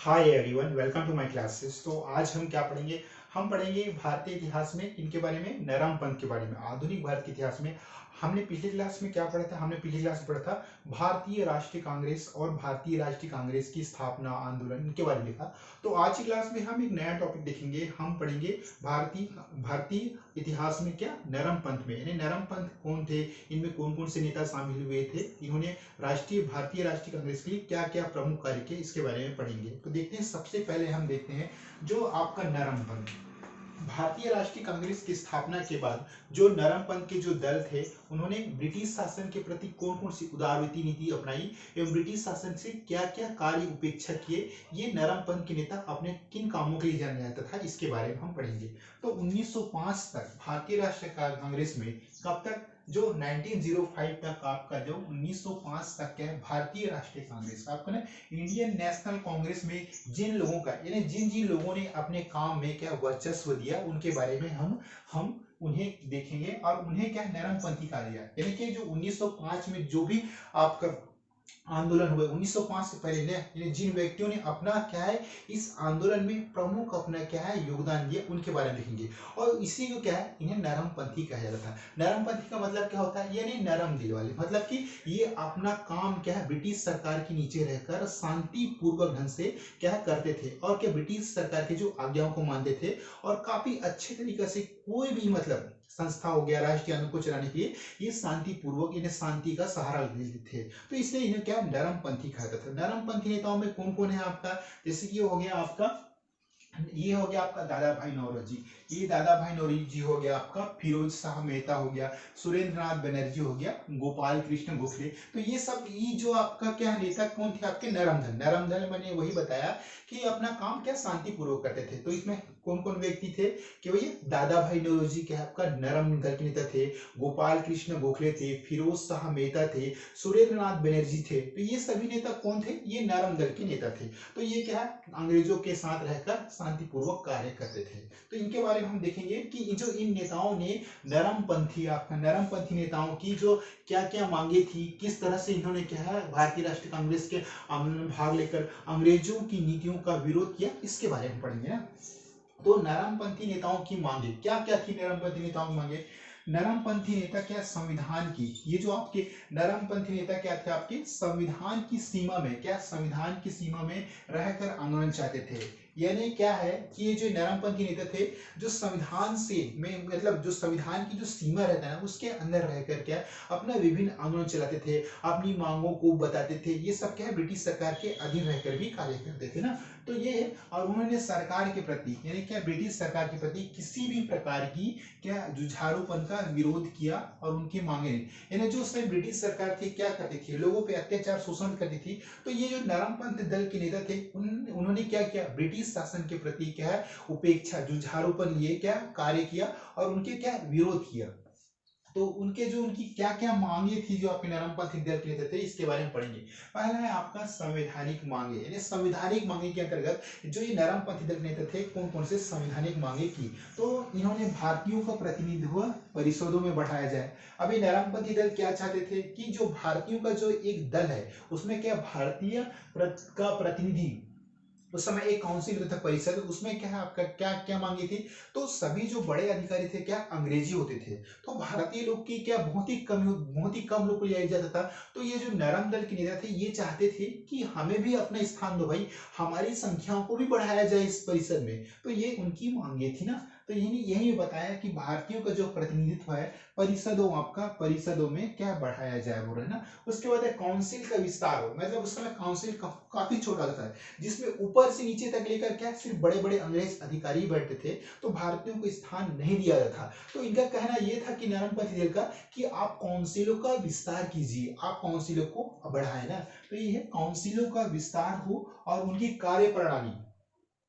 Hi everyone, welcome to my classes. तो आज हम क्या पढ़ेंगे? हम पढ़ेंगे भारतीय इतिहास में इनके बारे में, नरम पंथ के बारे में, आधुनिक भारत के इतिहास में। हमने पिछली क्लास में क्या पढ़ा था? हमने पिछली क्लास में पढ़ा था भारतीय राष्ट्रीय कांग्रेस और भारतीय राष्ट्रीय कांग्रेस की स्थापना, आंदोलन, इनके बारे में लिखा। तो आज की क्लास में हम एक नया टॉपिक देखेंगे। हम पढ़ेंगे भारतीय भारतीय इतिहास में क्या नरम पंथ में, यानी नरम पंथ कौन थे, इनमें कौन कौन से नेता शामिल हुए थे, इन्होंने भारतीय राष्ट्रीय कांग्रेस के लिए क्या क्या प्रमुख कार्य किए, इसके बारे में पढ़ेंगे। तो देखते हैं, सबसे पहले हम देखते हैं जो आपका नरम पंथ। भारतीय राष्ट्रीय कांग्रेस की स्थापना के बाद जो नरम पंथ के जो दल थे, उन्होंने ब्रिटिश शासन के प्रति कौन कौन सी उदारवीती नीति अपनाई एवं ब्रिटिश शासन से क्या क्या कार्य उपेक्षा किए, ये नरम पंथ के नेता अपने किन कामों के लिए जाना जाता था, इसके बारे में हम पढ़ेंगे। तो 1905 तक भारतीय राष्ट्रीय कांग्रेस में, कब तक? जो 1905 तक आपका, जो 1905 तक क्या है, भारतीय राष्ट्रीय कांग्रेस आपका ना, इंडियन नेशनल कांग्रेस में जिन लोगों का, यानी जिन जिन लोगों ने अपने काम में क्या वर्चस्व दिया, उनके बारे में हम उन्हें देखेंगे और उन्हें क्या नरमपंथी कहा गया। यानी कि जो 1905 में जो भी आपका आंदोलन हुए 1905 से पहले ने, जिन व्यक्तियों ने अपना क्या है इस आंदोलन में प्रमुख अपना क्या है योगदान दिया, उनके बारे में देखेंगे। और इसी को क्या है, इन्हें नरमपंथी कहा जाता था। नरमपंथी का मतलब क्या होता है? यानी नरम दिल वाले, मतलब कि ये अपना काम क्या है ब्रिटिश सरकार के नीचे रहकर शांतिपूर्वक ढंग से क्या करते थे, और क्या ब्रिटिश सरकार के जो आज्ञाओं को मानते थे, और काफी अच्छे तरीके से कोई भी मतलब संस्था हो गया राष्ट्रीय आंदोलन को चलाने के लिए ये शांतिपूर्वक, इन्हें शांति का सहारा देते थे। तो इसलिए इन्हें क्या नरमपंथी कहा जाता था। नरमपंथी नेताओं में कौन कौन है आपका? जैसे कि हो गया आपका, ये हो गया आपका दादा भाई नौरोजी, ये दादा भाई नौरोजी हो गया आपका, फिरोज शाह मेहता हो गया, सुरेंद्र नाथ बनर्जी हो गया, गोपाल कृष्ण गोखले। तो ये सब, ये जो आपका क्या नेता कौन थे आपके? नरम दल। नरम दल मैंने वही बताया कि अपना काम क्या शांतिपूर्वक करते थे। तो इसमें कौन कौन व्यक्ति थे कि भैया दादा भाई नौरोजी क्या आपका नरम दल के नेता थे, गोपाल कृष्ण गोखले थे, फिरोज शाह मेहता थे, सुरेंद्र नाथ बनर्जी थे। तो ये सभी नेता कौन थे? ये नरम दल के नेता थे। तो ये क्या है, अंग्रेजों के साथ रहकर शांतिपूर्वक कार्य करते थे। तो इनके बारे में हम देखेंगे कि जो इन नेताओं ने नरमपंथी नेताओं की जो क्या क्या मांगे थी, किस तरह से इन्होंने क्या है भारतीय राष्ट्रीय कांग्रेस के आंदोलन में भाग लेकर अंग्रेजों की नीतियों का विरोध किया, इसके बारे में पढ़ेंगे ना। तो नरमपंथी नेताओं की मांगे क्या क्या थी? नरमपंथी नेताओं की मांगे, नरमपंथी नेता क्या संविधान की, ये जो आपके नरमपंथी नेता क्या थे आपके संविधान की सीमा में, क्या संविधान की सीमा में रहकर आंदोलन चाहते थे। यानी क्या है कि ये जो नरमपंथी नेता थे, जो संविधान से में मतलब जो संविधान की जो सीमा रहता है ना, उसके अंदर रहकर क्या अपना विभिन्न आंदोलन चलाते थे, अपनी मांगों को बताते थे। ये सब क्या है ब्रिटिश सरकार के अधीन रहकर भी कार्य करते थे ना। तो ये है, और उन्होंने सरकार के प्रति, यानी क्या ब्रिटिश सरकार के प्रति किसी भी प्रकार की क्या जुझारूपन का विरोध किया, और उनकी मांगे, यानी जो उसमें ब्रिटिश सरकार थी क्या करती थी, लोगों पे अत्याचार शोषण करती थी। तो ये जो नरमपंथ दल के नेता थे, उन्होंने क्या किया, ब्रिटिश शासन के प्रति क्या है उपेक्षा, जुझारूपन लिए क्या कार्य किया, और उनके क्या विरोध किया। तो उनके जो उनकी क्या क्या मांगे थी जो आपके नरमपंथी दल के नेता थे, इसके बारे में पढ़ेंगे। पहला है आपका संवैधानिक मांगे, यानी संवैधानिक मांगे के अंतर्गत जो ये नरमपंथी दल के नेता थे, कौन कौन से संवैधानिक मांगे की। तो इन्होंने भारतीयों का प्रतिनिधित्व परिषदों में बढ़ाया जाए। अभी नरमपंथी दल क्या चाहते थे कि जो भारतीयों का जो एक दल है, उसमें क्या भारतीय का प्रतिनिधि, उस समय एक काउंसिल तथा परिषद, उसमें क्या है आपका क्या क्या मांगी थी। तो सभी जो बड़े अधिकारी थे क्या अंग्रेजी होते थे, तो भारतीय लोग की क्या बहुत ही कम लोग को लिया जाता था। तो ये जो नरम दल के नेता थे, ये चाहते थे कि हमें भी अपना स्थान दो भाई, हमारी संख्याओं को भी बढ़ाया जाए इस परिषद में। तो ये उनकी मांगे थी ना। तो यही यही बताया कि भारतीयों का जो प्रतिनिधित्व है परिषदों में क्या बढ़ाया जाए, बोल रहे ना। उसके बाद काउंसिल का विस्तार हो, मतलब उस समय काउंसिल काफी छोटा था, जिसमें ऊपर से नीचे तक लेकर क्या सिर्फ बड़े बड़े अंग्रेज अधिकारी बैठते थे, तो भारतीयों को स्थान नहीं दिया जाता था। तो इनका कहना यह था कि नरमपंथी दल का कि आप काउंसिलों का विस्तार कीजिए, आप काउंसिलों को बढ़ाए ना। तो ये है काउंसिलों का विस्तार हो, और उनकी कार्य प्रणाली,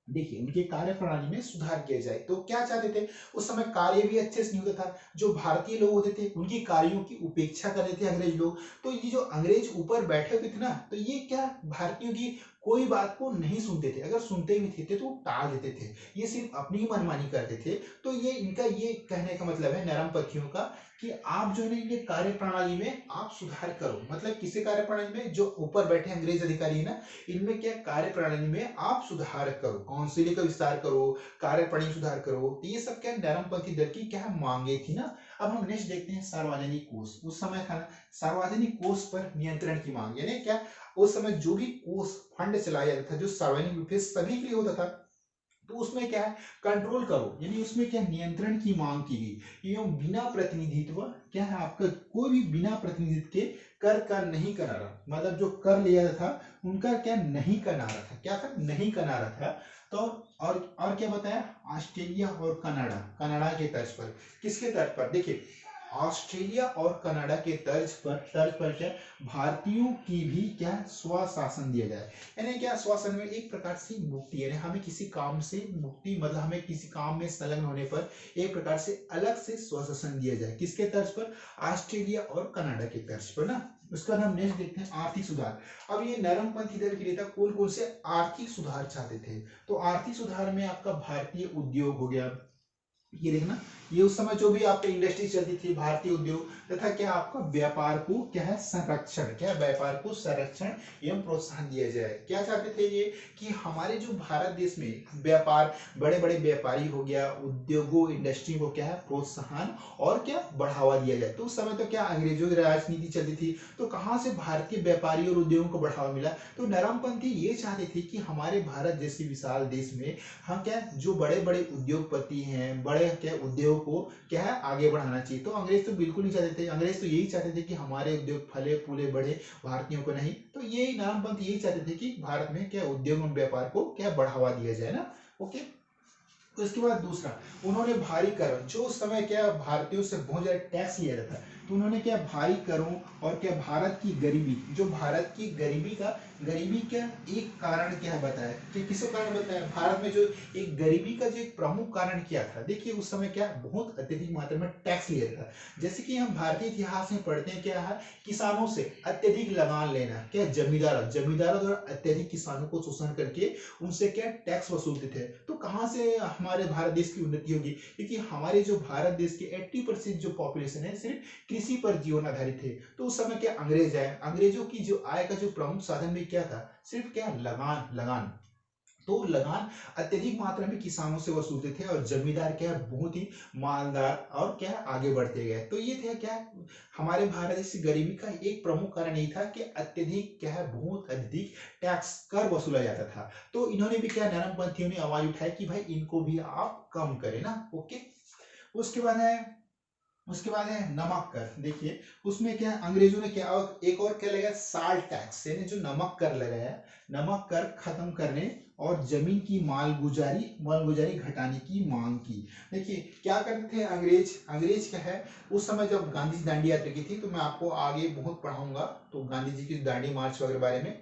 देखिए उनकी कार्य प्रणाली में सुधार किया जाए। तो क्या चाहते थे, उस समय कार्य भी अच्छे से नहीं होता था, जो भारतीय लोग होते थे उनकी कार्यों की उपेक्षा करते थे अंग्रेज लोग। तो ये जो अंग्रेज ऊपर बैठे हुए थे ना, तो ये क्या भारतीयों की कोई बात को नहीं सुनते थे, अगर सुनते भी थे तो टाल देते थे, ये सिर्फ अपनी ही मनमानी करते थे। तो ये इनका ये कहने का मतलब है नरमपंथियों का कि आप जो है ना ये कार्य प्रणाली में आप सुधार करो। मतलब किसी कार्य प्रणाली में जो ऊपर बैठे अंग्रेज अधिकारी है ना, इनमें क्या कार्य प्रणाली में आप सुधार करो, काउंसिल का विस्तार करो, कार्य प्रणाली सुधार करो। तो ये सब क्या नरमपंथी दल की क्या मांगे थी ना। अब हम नेक्स्ट देखते हैं सार्वजनिक कोष। उस समय था ना सार्वजनिक कोष पर नियंत्रण की मांग, यानी क्या उस समय जो भी कोष फंड चलाया जाता था जो सार्वजनिक रूप से सभी के लिए होता था, तो उसमें क्या है कंट्रोल करो, यानी उसमें क्या नियंत्रण की मांग की गई। एवं बिना प्रतिनिधित्व क्या है आपका कोई भी बिना प्रतिनिधित्व के कर का नहीं करा रहा, मतलब जो कर लिया था उनका क्या नहीं करना रहा था, क्या था नहीं करना रहा था। तो और क्या बताया ऑस्ट्रेलिया और कनाडा, कनाडा के तर्ज पर, किसके तर्ज पर देखिए ऑस्ट्रेलिया और कनाडा के तर्ज पर क्या भारतीयों की भी क्या स्वशासन दिया जाए। यानी क्या स्वशासन में एक प्रकार से मुक्ति, यानी हमें किसी काम से मुक्ति, मतलब हमें किसी काम में संलग्न होने पर एक प्रकार से अलग से स्वशासन दिया जाए। किसके तर्ज पर ऑस्ट्रेलिया और कनाडा के तर्ज पर ना। उसका नाम नेक्स्ट देखते हैं आर्थिक सुधार। अब ये नरमपंथी दल के नेता कौन कौन से आर्थिक सुधार चाहते थे। तो आर्थिक सुधार में आपका भारतीय उद्योग हो गया, ये देखना ये उस समय जो भी आपकी इंडस्ट्री चलती थी भारतीय उद्योग, तथा क्या आपका व्यापार को क्या है संरक्षण, क्या व्यापार को संरक्षण एवं प्रोत्साहन दिया जाए। क्या चाहते थे ये कि हमारे जो भारत देश में व्यापार, बड़े बड़े व्यापारी हो गया, उद्योगों इंडस्ट्री को क्या है प्रोत्साहन और क्या बढ़ावा दिया जाए। तो उस समय तो क्या अंग्रेजों की राजनीति चलती थी, तो कहाँ से भारतीय व्यापारी और उद्योगों को बढ़ावा मिला। तो नरमपंथी ये चाहते थे कि हमारे भारत जैसे विशाल देश में हम क्या जो बड़े बड़े उद्योगपति हैं, बड़े क्या उद्योग को क्या है आगे बढ़ाना चाहिए। तो अंग्रेज तो बिल्कुल नहीं चाहते थे, अंग्रेज तो यही चाहते थे कि हमारे उद्योग फले फूले बढ़े, भारतीयों को नहीं। तो यही नरमपंथी यही चाहते थे कि भारत में क्या उद्योग एवं व्यापार को क्या बढ़ावा दिया जाए ना। ओके, तो इसके बाद दूसरा उन्होंने भारी कर, जो उस समय क्या भारतीयों से बहुत ज्यादा टैक्स लिया जाता है, तो उन्होंने क्या भारी करों और क्या भारत की गरीबी, जो भारत की गरीबी का एक कारण क्या है बताया कि किसको कारण बताया भारत में जो एक गरीबी का जो एक प्रमुख कारण क्या था। देखिए उस समय क्या बहुत अत्यधिक मात्रा में टैक्स लिया जाता है। जैसे कि हम भारतीय इतिहास में पढ़ते हैं क्या है किसानों से अत्यधिक लगान लेना, क्या जमींदारों द्वारा अत्यधिक किसानों को शोषण करके उनसे क्या टैक्स वसूलते थे। तो कहाँ से हमारे भारत देश की उन्नति होगी, क्योंकि हमारे जो भारत देश के 80% जो पॉपुलेशन है सिर्फ कृषि पर जीवन आधारित थे। तो उस समय क्या अंग्रेज आए, अंग्रेजों की जो आय का जो प्रमुख साधन भी क्या था सिर्फ क्या लगान। तो लगान अत्यधिक मात्रा में किसानों से वसूलते थे और जमींदार क्या है बहुत ही मालदार और क्या है आगे बढ़ते गए। तो ये थे क्या हमारे भारत देश की गरीबी का एक प्रमुख कारण यही था कि अत्यधिक क्या है बहुत अधिक टैक्स कर वसूला जाता था। तो इन्होंने भी क्या नरमपंथियों ने आवाज उठाई कि भाई इनको भी आप कम करें ना। ओके, उसके बाद है नमक कर। देखिए उसमें क्या अंग्रेजों ने क्या एक और क्या लगाया साल्ट टैक्स, यानी जो नमक कर लगाया, नमक कर खत्म करने और जमीन की मालगुजारी घटाने की मांग की। देखिए क्या करते थे अंग्रेज क्या है उस समय जब गांधी जी दांडी यात्रा की थी, तो मैं आपको आगे बहुत पढ़ाऊंगा तो गांधी जी की दांडी मार्च वगैरह बारे में।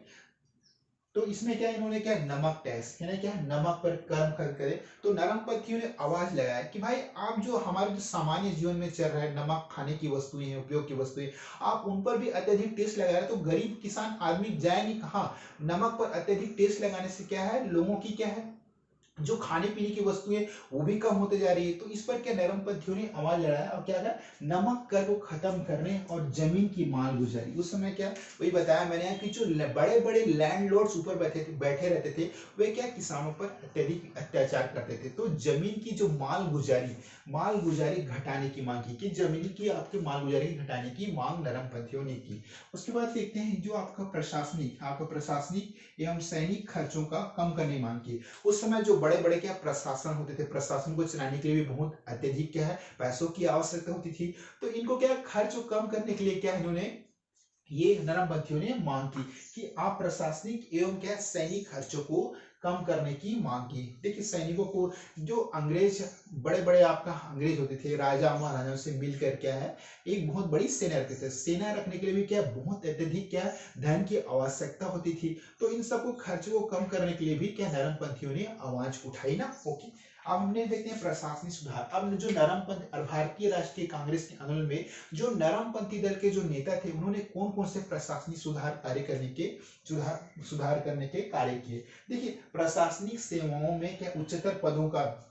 तो इसमें क्या इन्होंने क्या नमक टैक्स यानी क्या नमक पर कर खर्च करे। तो नरमपंथियों ने आवाज लगाया कि भाई आप जो हमारे जो सामान्य जीवन में चल रहा है नमक खाने की वस्तुएं हैं, उपयोग की वस्तुएं, आप उन पर भी अत्यधिक टेस्ट लगा रहे हैं। तो गरीब किसान आदमी जाएंगे कहाँ, नमक पर अत्यधिक टेस्ट लगाने से क्या है लोगों की क्या है जो खाने पीने की वस्तुएं वो भी कम होते जा रही है। तो इस पर क्या नरमपंथियों ने आवाज लड़ाया और क्या कहा नमक कर को खत्म करने और जमीन की मालगुजारी। उस समय क्या वही बताया मैंने कि जो बड़े बड़े लैंडलॉर्ड्स ऊपर बैठे रहते थे वे क्या किसानों पर अत्यधिक अत्याचार करते थे। तो जमीन की जो मालगुजारी घटाने की मांग की कि जमीन की आपके मालगुजारी घटाने की मांग नरमपंथियों ने की। उसके बाद देखते हैं जो आपका प्रशासनिक एवं सैनिक खर्चों का कम करने की मांग की। उस समय जो बड़े बड़े क्या प्रशासन होते थे, प्रशासन को चलाने के लिए भी बहुत अत्यधिक क्या है पैसों की आवश्यकता होती थी। तो इनको क्या खर्च कम करने के लिए क्या इन्होंने ये नरमपंथियों ने मांग की कि आप प्रशासनिक एवं क्या सैनिक खर्चों को कम करने की मांग की। देखिए सैनिकों को जो अंग्रेज बड़े बड़े आपका अंग्रेज होते थे राजा महाराजाओं से मिलकर क्या है एक बहुत बड़ी सेना रखते थे। सेना रखने के लिए भी क्या बहुत अत्यधिक क्या धन की आवश्यकता होती थी। तो इन सबको खर्च को कम करने के लिए भी क्या नरमपंथियों ने आवाज उठाई ना। ओके, अब हमने देखते हैं प्रशासनिक सुधार। अब जो नरमपंथी भारतीय राष्ट्रीय कांग्रेस के आंदोलन में जो नरमपंथी दल के जो नेता थे उन्होंने कौन कौन से प्रशासनिक सुधार करने के कार्य किए। देखिए प्रशासनिक सेवाओं में क्या उच्चतर पदों का,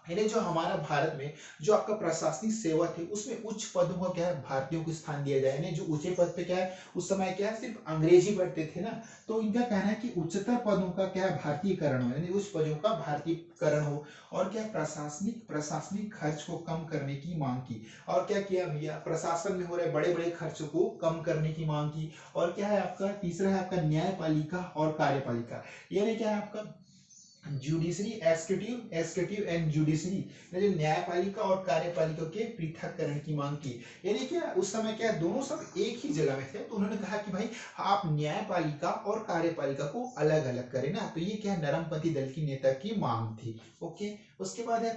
यानी जो हमारा भारत में जो आपका प्रशासनिक सेवा थी उसमें उच्च पदों का क्या है भारतीयों को स्थान दिया जाए, यानी जो ऊंचे पद पे क्या है उस समय क्या है सिर्फ अंग्रेज ही बैठते थे ना, तो इनका कहना है कि उच्चतर पदों का क्या है भारतीयकरण हो, यानी उच्च पदों का भारतीयकरण हो। और क्या प्रशासनिक खर्च को कम करने की मांग की। और क्या किया भैया, प्रशासन में हो रहे बड़े बड़े खर्चों को कम करने की मांग की। और क्या है आपका तीसरा है आपका न्यायपालिका और कार्यपालिका, यानी क्या है आपका जुडिशरी एग्जीक्यूटिव एंड जुडिशरी, जो न्यायपालिका और कार्यपालिका के पृथककरण की मांग की। यानी क्या उस समय क्या दोनों सब एक ही जगह में थे, तो उन्होंने कहा कि भाई आप न्यायपालिका और कार्यपालिका को अलग अलग करें ना, तो ये क्या नरमपंथी दल की नेता की मांग थी। ओके, उसके बाद है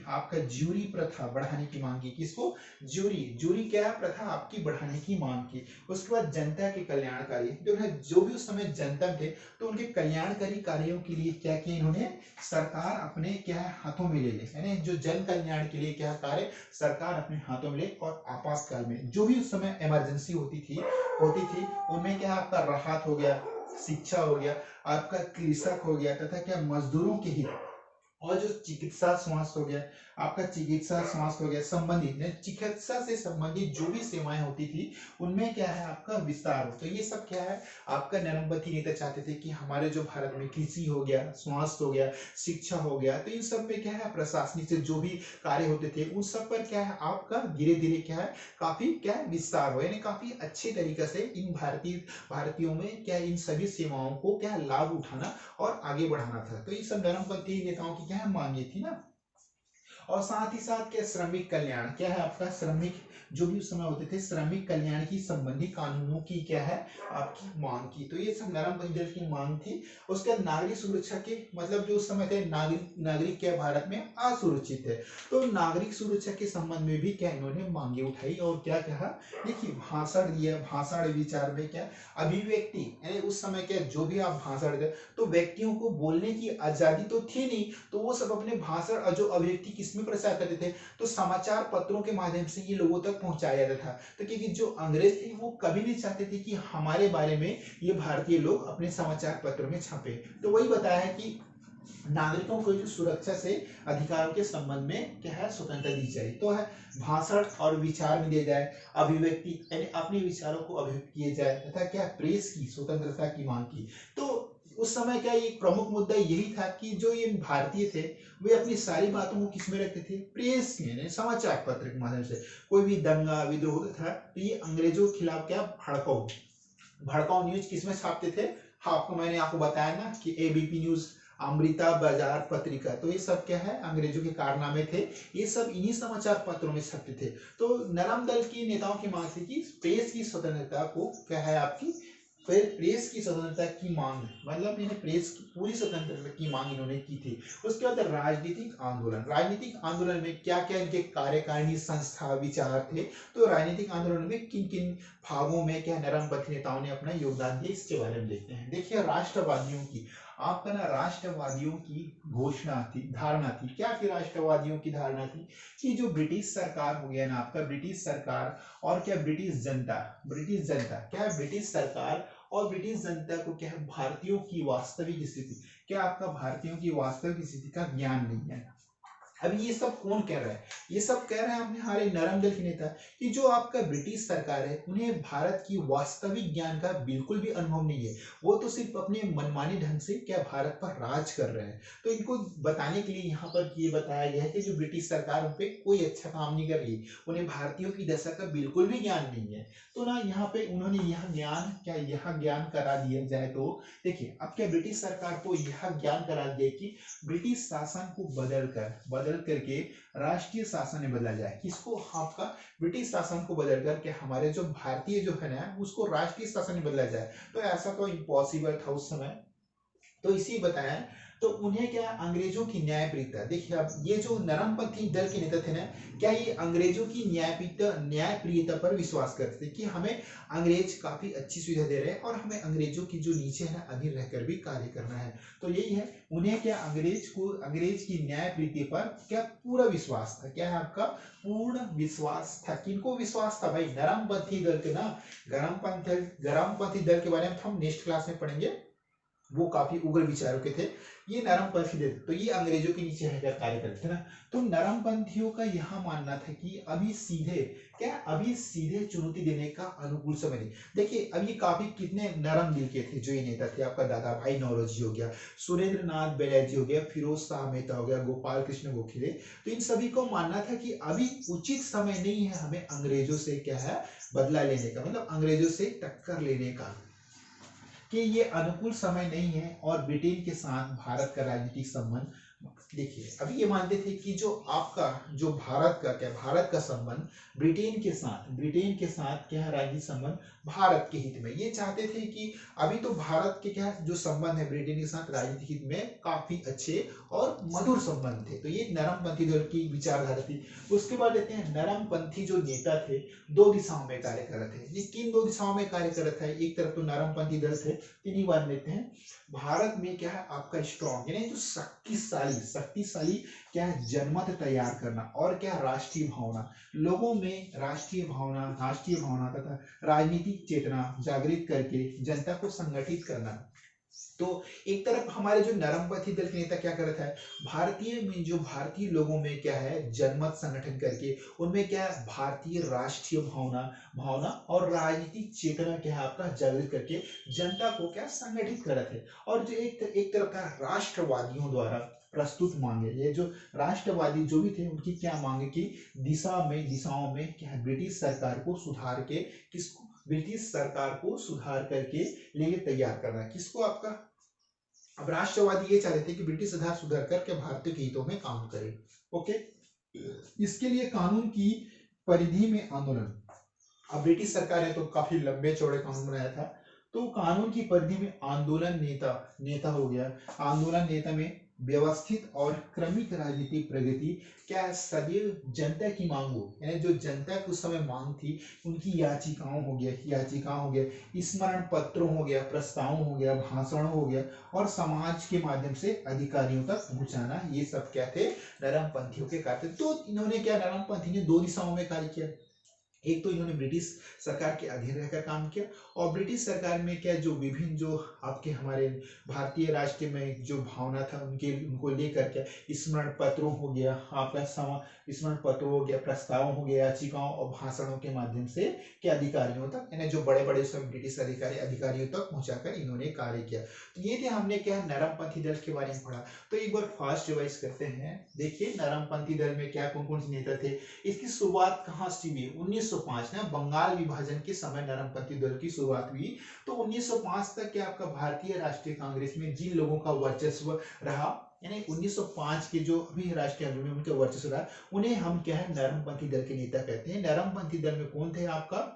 आपका ज्यूरी प्रथा बढ़ाने की मांग की। किसको? ज्यूरी क्या है प्रथा आपकी बढ़ाने की मांग की। उसके बाद जनता के कल्याणकारी जो भी उस समय जनता थे तो उनके कल्याणकारी कार्यों के लिए क्या किया इन्होंने, सरकार अपने क्या है हाथों में ले ले, यानी जो जन कल्याण के लिए क्या कार्य सरकार अपने हाथों में ले। और आपातकाल में जो भी उस समय इमरजेंसी होती थी उनमें क्या आपका राहत हो गया, शिक्षा हो गया, आपका कृषक हो गया तथा क्या मजदूरों के हित, और जो चिकित्सा स्वास्थ्य हो गया, आपका चिकित्सा स्वास्थ्य हो गया संबंधित चिकित्सा से संबंधित जो भी सेवाएं होती थी उनमें क्या है आपका विस्तार हो। तो ये सब क्या है आपका नरमपंथी नेता चाहते थे कि हमारे जो भारत में कृषि हो गया, स्वास्थ्य हो गया, शिक्षा हो गया, तो इन सब पे क्या है प्रशासनिक से जो भी कार्य होते थे उन सब पर क्या है आपका धीरे धीरे क्या है काफी क्या है विस्तार हो, यानी काफी अच्छे तरीके से इन भारतीयों में क्या इन सभी सेवाओं को क्या लाभ उठाना और आगे बढ़ाना था। तो ये सब नरमपंथी नेताओं की क्या है मांगे थी ना। और साथ ही साथ क्या श्रमिक कल्याण, क्या है आपका श्रमिक जो भी उस समय होते थे श्रमिक कल्याण की संबंधी कानूनों की क्या है आपकी मांग की। तो ये सब नरमपंथी दल की मांग थी। उसके बाद नागरिक सुरक्षा के मतलब जो उस समय थे नागरिक क्या भारत में असुरक्षित है, तो नागरिक सुरक्षा के संबंध में भी क्या इन्होंने मांगे उठाई और क्या कहा। देखिए भाषण दिया, भाषण विचार में क्या अभिव्यक्ति, यानी उस समय क्या जो भी आप भाषण दे तो व्यक्तियों को बोलने की आजादी तो थी नहीं, तो वो सब अपने भाषण और जो अभिव्यक्ति किसमें प्रसार करते थे, तो समाचार पत्रों के माध्यम से ये लोगों तक पहुंचाया जाता था। तो क्योंकि जो अंग्रेज थे वो कभी नहीं चाहते थे कि हमारे बारे में ये भारतीय लोग अपने समाचार पत्र में छापे, तो वही बताया है कि नागरिकों को जो सुरक्षा से अधिकारों के संबंध में क्या है स्वतंत्रता दी जाए, तो है भाषण और विचार में दिया जाए, अभिव्यक्ति यानी अपने विचारों को अभिव्यक्त किए जाए तथा क्या प्रेस की स्वतंत्रता की मांग की। तो उस समय क्या एक प्रमुख मुद्दा यही था कि जो ये भारतीय थे वे अपनी सारी बातों को किसमें रखते थे, प्रेस में यानी समाचार पत्र के माध्यम से। कोई भी दंगा विद्रोह होता था तो ये अंग्रेजों के खिलाफ क्या भड़काऊ न्यूज किसमें छापते थे। हाँ आपको मैंने आपको बताया ना कि एबीपी न्यूज, अमृता बाजार पत्रिका, तो ये सब क्या है अंग्रेजों के कारनामे थे, ये सब इन्हीं समाचार पत्रों में छपते थे। तो नरम दल की नेताओं की मांग थी कि प्रेस की स्वतंत्रता को क्या है आपकी फिर प्रेस की स्वतंत्रता की मांग, मतलब इन्हें प्रेस की पूरी स्वतंत्रता की मांग इन्होंने की थी। उसके बाद राजनीतिक आंदोलन में क्या क्या इनके कार्यकारिणी संस्था विचार थे, तो राजनीतिक आंदोलन में किन किन भागों में क्या नरमपंथी नेताओं ने अपना योगदान दिया इसके बारे में देखते हैं। देखिए राष्ट्रवादियों की आपका ना राष्ट्रवादियों की घोषणा थी, धारणा थी। क्या थी राष्ट्रवादियों की धारणा थी कि जो ब्रिटिश सरकार हो गया ना आपका ब्रिटिश सरकार और क्या ब्रिटिश जनता क्या है ब्रिटिश सरकार और ब्रिटिश जनता को क्या है भारतीयों की वास्तविक स्थिति, क्या आपका भारतीयों की वास्तविक स्थिति का ज्ञान नहीं है। अब ये सब कौन कह रहा है, ये सब कह रहे हैं अपने हमारे नरम दल के नेता कि जो आपका ब्रिटिश सरकार है उन्हें भारत की वास्तविक ज्ञान का बिल्कुल भी अनुभव नहीं है, वो तो सिर्फ अपने मनमाने ढंग से क्या भारत पर राज कर रहे हैं। तो इनको बताने के लिए यहाँ पर ये बताया गया है कि जो ब्रिटिश सरकार उन पर कोई अच्छा काम नहीं कर रही, उन्हें भारतीयों की दशा का बिल्कुल भी ज्ञान नहीं है। तो ना यहाँ पे उन्होंने यह ज्ञान करा दिया जाए, तो देखिए अब क्या ब्रिटिश सरकार को यह ज्ञान करा दिया कि ब्रिटिश शासन को बदल करके राष्ट्रीय शासन में बदला जाए। किसको, आपका ब्रिटिश शासन को बदल करके हमारे जो भारतीय जो है ना उसको राष्ट्रीय शासन में बदला जाए। तो ऐसा तो इम्पॉसिबल था उस समय, तो इसी बताया है। तो उन्हें क्या अंग्रेजों की न्यायप्रियता, देखिए अब ये जो नरमपंथी दल के नेता थे ना, क्या ये अंग्रेजों की न्यायप्रियता पर विश्वास करते थे कि हमें अंग्रेज काफी अच्छी सुविधा दे रहे हैं और हमें अंग्रेजों की जो नीचे है ना अधीन रहकर भी कार्य करना है। तो यही है, उन्हें क्या अंग्रेज की न्यायप्रीति पर क्या पूरा विश्वास था। क्या है आपका पूर्ण विश्वास था। किनको विश्वास था भाई, नरमपंथी दल के ना। गरमपंथी दल के बारे में हम नेक्स्ट क्लास में पढ़ेंगे, वो काफी उग्र विचारों के थे। ये नरमपंथी थे, तो ये अंग्रेजों के नीचे रहकर कार्य करते थे ना। तो नरमपंथियों का यह मानना था कि अभी सीधे चुनौती देने का अनुकूल समय नहीं। देखिए अब ये काफी कितने नरम दिल के थे जो ये नेता थे, आपका दादा भाई नौरोजी हो गया, सुरेंद्र नाथ बनर्जी हो गया, फिरोज शाह मेहता हो गया, गोपाल कृष्ण गोखले। तो इन सभी को मानना था कि अभी उचित समय नहीं है हमें अंग्रेजों से क्या है बदला लेने का, मतलब अंग्रेजों से टक्कर लेने का, कि ये अनुकूल समय नहीं है। और ब्रिटेन के साथ भारत का राजनीतिक संबंध, देखिए अभी ये मानते थे कि जो भारत का संबंध ब्रिटेन के साथ क्या है राजनीतिक संबंध भारत के हित में। ये चाहते थे कि अभी तो भारत के क्या जो संबंध है ब्रिटेन के साथ राजनीतिक हित में काफी अच्छे और मधुर संबंध थे। तो ये नरमपंथी दल की विचारधारा थी। उसके बाद देखते हैं नरमपंथी जो नेता थे दो दिशाओं में कार्य कर रहे थे। ये किन दो दिशाओं में कार्य कर रहा था, एक तरफ तो नरमपंथी दल थे, तीन बार लेते हैं। भारत में क्या है आपका स्ट्रॉन्ग यानी जो शक्तिशाली क्या है जनमत तैयार करना, और क्या राष्ट्रीय भावना, लोगों में राष्ट्रीय भावना तथा राजनीतिक चेतना जागृत करके जनता को संगठित करना। तो एक तरफ हमारे जो नरमपंथी दल के नेता क्या कर रहा है, भारतीय लोगों में क्या है जनमत संगठन करके उनमें क्या है भारतीय राष्ट्रीय भावना और राजनीतिक चेतना क्या है आपका जागृत करके जनता को क्या संगठित कर रहे थे। और जो एक तरफ का राष्ट्रवादियों द्वारा प्रस्तुत मांगे, ये जो राष्ट्रवादी जो भी थे उनकी क्या मांगे कि दिशाओं में क्या है ब्रिटिश सरकार को सुधार करके लिए तैयार करना है। किसको आपका, अब राष्ट्रवादी ये चाहते थे कि ब्रिटिश सरकार सुधार करके भारतीय के हितों में काम करे। ओके, इसके लिए कानून की परिधि में आंदोलन, अब ब्रिटिश सरकार ने तो काफी लंबे चौड़े कानून बनाया था, तो कानून की परिधि में आंदोलन नेता हो गया। आंदोलन नेता में व्यवस्थित और क्रमिक राजनीतिक प्रगति, क्या है सदैव जनता की मांगों, यानी जो जनता की उस समय मांग थी उनकी याचिकाओं हो गया, स्मरण पत्रों हो गया, प्रस्तावों हो गया, भाषण हो गया, और समाज के माध्यम से अधिकारियों तक पहुंचाना, ये सब क्या थे नरमपंथियों के कार्य। तो इन्होंने क्या नरमपंथी ने दो दिशाओं में कार्य किया। एक तो इन्होंने ब्रिटिश सरकार के अधीन रहकर काम किया, और ब्रिटिश सरकार में क्या जो विभिन्न जो आपके हमारे भारतीय राष्ट्र में जो भावना था उनको लेकर के स्मरण पत्रों हो गया, स्मरण पत्रों हो गया, प्रस्तावों हो गया, याचिकाओं और भाषणों के माध्यम से क्या अधिकारियों तक, यानी जो बड़े बड़े सब ब्रिटिश अधिकारियों तक पहुंचाकर इन्होंने कार्य किया। तो ये थे हमने क्या नरमपंथी दल के बारे में पढ़ा। तो एक बार फास्ट रिवाइज करते हैं। देखिए नरमपंथी दल में क्या कौन कौन से नेता थे, इसकी शुरुआत कहाँ से हुई, 1905 में बंगाल विभाजन के समय नरमपंथी दल की शुरुआत हुई। तो 1905 तक क्या आपका भारतीय राष्ट्रीय कांग्रेस में जिन लोगों का वर्चस्व रहा, यानी 1905 के जो अभी राष्ट्रीय आंदोलन में उनका वर्चस्व रहा, उन्हें हम क्या है नरमपंथी दल के नेता कहते हैं। नरमपंथी दल में कौन थे आपका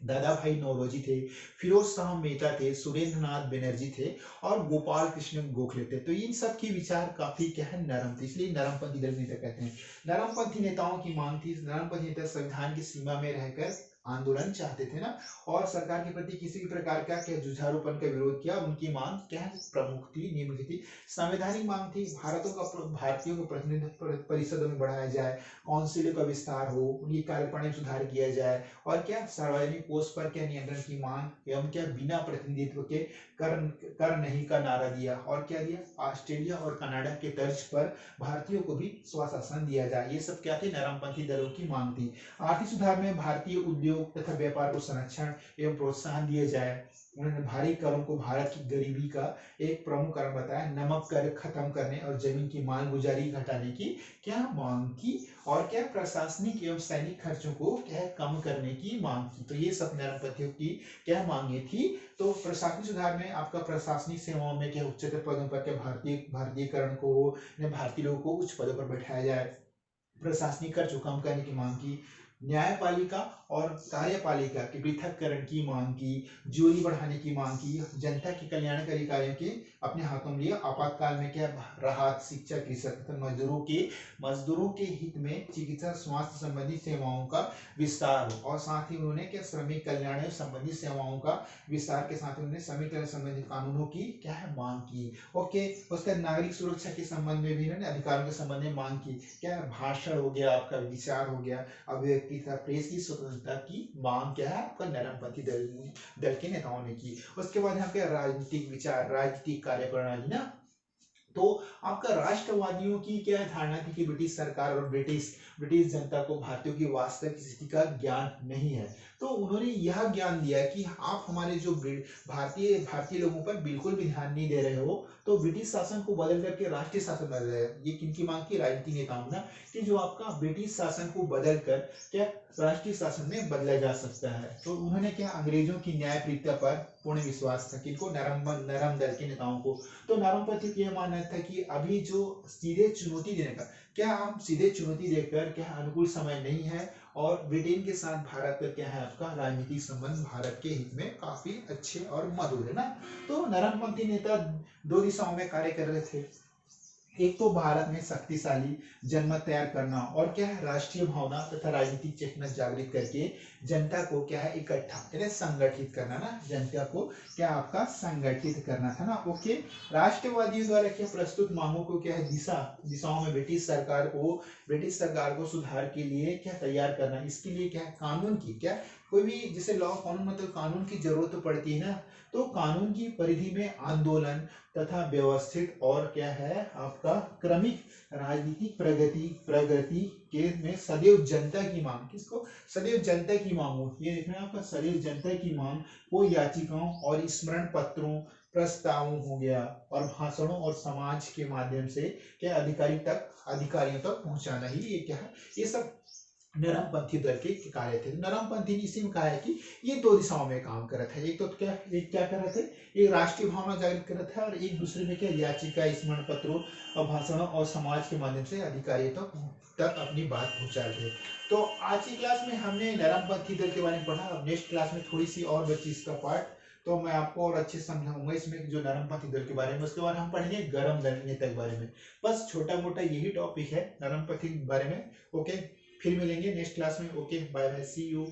दादा भाई नौरोजी थे, फिरोज शाह मेहता थे, सुरेंद्र नाथ बनर्जी थे, और गोपाल कृष्ण गोखले थे। तो इन सब के विचार काफी क्या है नरम थे, इसलिए नरमपंथी दल नेता कहते हैं। नरमपंथी नेताओं की मांग थी, नरमपंथी नेता संविधान की सीमा में रहकर आंदोलन चाहते थे ना, और सरकार के प्रति किसी भी प्रकार का क्या जुझारूपन का विरोध किया। उनकी मांग क्या है प्रमुख थी, निम्नलिखित थी। संवैधानिक मांग थी भारतीयों को प्रतिनिधित्व परिषदों में बढ़ाया जाए, काउंसिल का विस्तार हो, उनकी कार्यप्रणाली में सुधार किया जाए, और क्या सार्वजनिक कोष पर क्या नियंत्रण की मांग एवं क्या बिना प्रतिनिधित्व के कर नहीं का नारा दिया। और क्या दिया, ऑस्ट्रेलिया और कनाडा के तर्ज पर भारतीयों को भी स्वशासन दिया जाए। ये सब क्या थे नरमपंथी दलों की मांग थी। आर्थिक सुधार में भारतीय उद्योग तथा व्यापार को संरक्षण एवं प्रोत्साहन दिए जाए। उन्होंने भारी करों को भारत की गरीबी का एक प्रमुख कारण बताया। नमक कर खत्म करने और जमीन की मालगुजारी घटाने की क्या मांग की, और क्या प्रशासनिक एवं सैनिक खर्चों को क्या कम करने की मांग की। तो ये सब नरमपंथियों की क्या मांगे थी। तो प्रशासनिक सुधार में आपका प्रशासनिक सेवाओं में क्या उच्चतर पदों पर क्या भारतीयकरण को, भारतीय लोगों को उच्च पदों पर बैठाया जाए। प्रशासनिक खर्च को कम करने की मांग की। न्यायपालिका और कार्यपालिका के पृथककरण की मांग की, जोरी बढ़ाने की मांग की, जनता के कल्याणकारी कार्यों के अपने हाथों में लिया, आपातकाल में क्या राहत, शिक्षा, कृषक तथा मजदूरों के हित में चिकित्सा स्वास्थ्य संबंधी सेवाओं का विस्तार हो, और साथ ही उन्होंने क्या श्रमिक कल्याण संबंधी सेवाओं का विस्तार के साथ उन्होंने श्रमिक कल्याण संबंधी कानूनों की क्या है मांग की। ओके, उसके बाद नागरिक सुरक्षा के संबंध में भी इन्होंने अधिकारों के संबंध में मांग की। क्या भाषण हो गया, आपका विचार हो गया, अभिव्यक्ति तथा प्रेस की स्वतंत्रता की मांग क्या है आपका नरमपंथी दल के नेताओं ने की। उसके बाद यहाँ पे राजनीतिक विचार, राजनीतिक कार्यप्रणाली ना, तो आपका राष्ट्रवादियों की क्या धारणा थी कि ब्रिटिश सरकार और ब्रिटिश जनता को भारतीयों की वास्तविक स्थिति का ज्ञान नहीं है। तो उन्होंने यह ज्ञान दिया कि आप हमारे जो भारतीय लोगों पर बिल्कुल भी ध्यान नहीं दे रहे हो, तो ब्रिटिश शासन को बदल करके राष्ट्रीय शासन बदल रहे हैं। ये किनकी मांग की? राजनीतिक नेताओं ना, कि जो आपका ब्रिटिश शासन को बदल कर क्या राष्ट्रीय शासन में बदला जा सकता है। तो उन्होंने क्या अंग्रेजों की न्यायप्रियता पर पूर्ण विश्वास था, किनको? नरम दल के नेताओं को। तो नरमपंथी को यह मानना था कि अभी जो सीधे चुनौती देने का, क्या हम सीधे चुनौती देकर क्या अनुकूल समय नहीं है, और ब्रिटेन के साथ भारत का क्या है आपका राजनीतिक संबंध भारत के हित में काफी अच्छे और मधुर है ना। तो नरमपंथी नेता दो दिशाओं में कार्य कर रहे थे। एक तो भारत में शक्तिशाली जनमत तैयार करना, और क्या है राष्ट्रीय भावना तथा राजनीतिक चेतना जागृत करके जनता को क्या है इकट्ठा यानी संगठित करना ना, जनता को क्या आपका संगठित करना था ना। ओके, राष्ट्रवादियों द्वारा क्या प्रस्तुत मांगों को क्या है दिशाओं में ब्रिटिश सरकार को सुधार के लिए क्या तैयार करना। इसके लिए क्या है कानून की क्या, कोई भी जिसे लॉ कानून मतलब कानून की जरूरत तो पड़ती है ना, तो कानून की परिधि में आंदोलन तथा व्यवस्थित और क्या है आपका क्रमिक राजनीतिक प्रगति के में सदैव जनता की मांग, किसको? सदैव जनता की मांग हो, ये देखना आपका सदैव जनता की मांग को याचिकाओं और स्मरण पत्रों, प्रस्तावों हो गया, और भाषणों और समाज के माध्यम से क्या अधिकारियों तक पहुंचाना ही ये क्या है, ये सब नरमपंथी दल के कार्य थे। नरमपंथी ने इसी में कहा है कि ये दो दिशाओं में काम कर रहा था। एक क्या कर रहे थे, एक राष्ट्रीय भावना जागृत कर रहा था, और एक दूसरे में क्या याचिका, स्मरण पत्रों और भाषणों और समाज के माध्यम से अधिकारियों तक अपनी बात पहुंचा रहे थे। तो आज की क्लास में हमने नरमपंथी दल के बारे में पढ़ा। अब नेक्स्ट क्लास में थोड़ी सी और बची इसका पार्ट, तो मैं आपको और अच्छे से समझाऊंगा इसमें जो नरमपंथी दल के बारे में। उसके बाद हम पढ़ेंगे गरम दल नेता के बारे में। बस छोटा मोटा यही टॉपिक है नरमपंथी के बारे में। ओके, फिर मिलेंगे नेक्स्ट क्लास में। Okay, bye bye, see you.